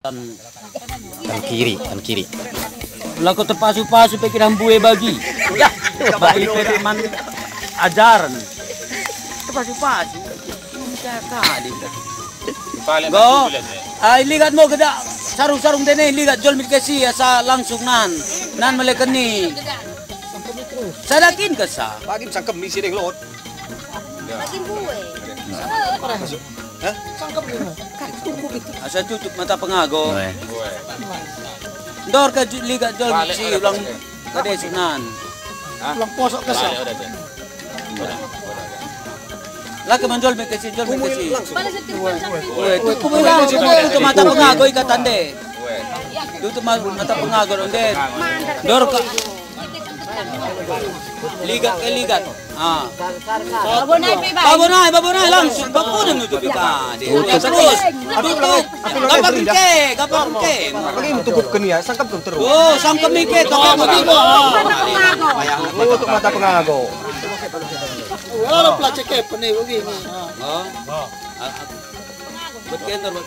kan kiri. Laku terpasu-pasu pikiran bue bagi. Ya, baik teman ajaran. Terpasu-pasu. Kali. Go. Ligat mo kada sarung-sarung dene ligat jol mit kasi sa langsung nan melekan ni. Sadakin ka sa. Pagi sangkem ni sireng lot. Makin bue. Hah? Sangkap mo. Tunggu gitu. Asa tutup mata pengago. Dor ka ligat jol si ulang kade sunan. Ulang posok ka sa. Laki menjual bekasi jual bekasi. Tutup Tutup bilang tutup mata pengago ikatande. Tutup mata pengago onde. Dor ka ligat. Ah. Babonai langsung babonai nutup ikan. Terus tutup. Gampang ke. Pagi tutup ke ni ya, sangkem terus. Oh, sangkem ke kakak motibo. Tutup mata pengago. Wala pala cekep ni begini. Oh. Betul.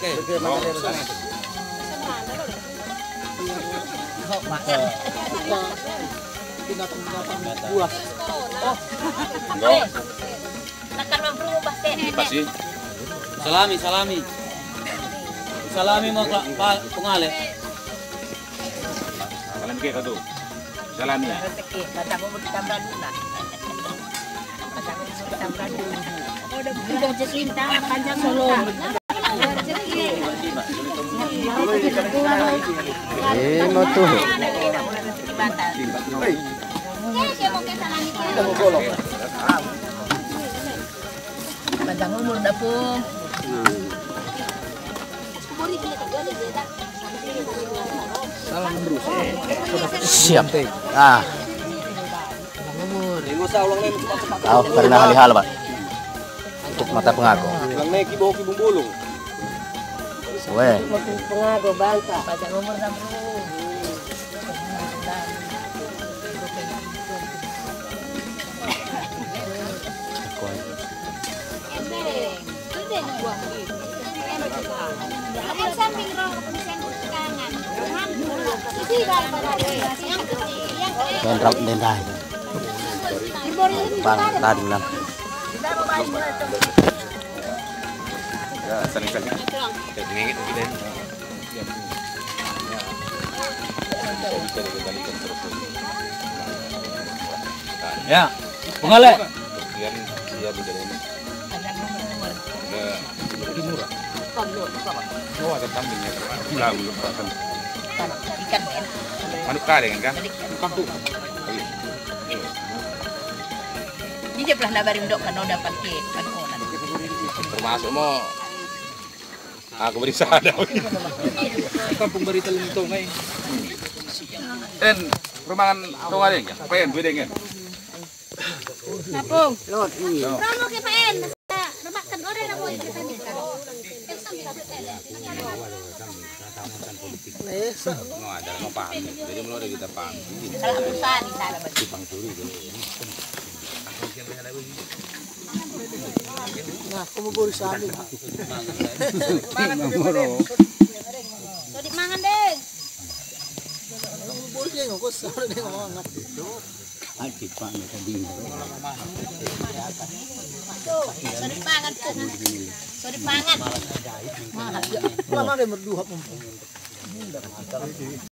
Binatang buah. Nakar berubah teh. Salami mo pungale. Salami ke kado. Salami. Rezeki, batang umur ditambah dulu. Batang umur ditambah dulu. Udah cinta panjang solo. Mau tuh. Panjang umur dapung. Siap. Ah. Tahu pernah hal Pak. Tutup mata pengago. Lang naik kibong bulung. Weh. Pengago bangka. Panjang umur dapung. Den rai. Bang tadi bilang. Ya, saling. Dingin gitu. Ya, pungale. Dia bisa ini. Oh, ada kambingnya. Tahu kan. Ikan Manuk kare kan? Kampung. ini dia pernah nabarin dok kan udah pakai panonan. Termasuk mau aku beri sada. Kampung Barita Lentong ay. En rumahan tongare ya. Pen bedenge. Napong. Lot. Promo ke PN. Rebakan orang na boy kita ni. No ada no paham. Jadi mulai dari kita paham. Salah perusahaan di sana berarti. Nah, kumuburi sa amin. So di mangan deh. Kumuburi kayo ko sa amin ng mga ngat. So di pangan po. So di pangan. Wala na rin magduha mo.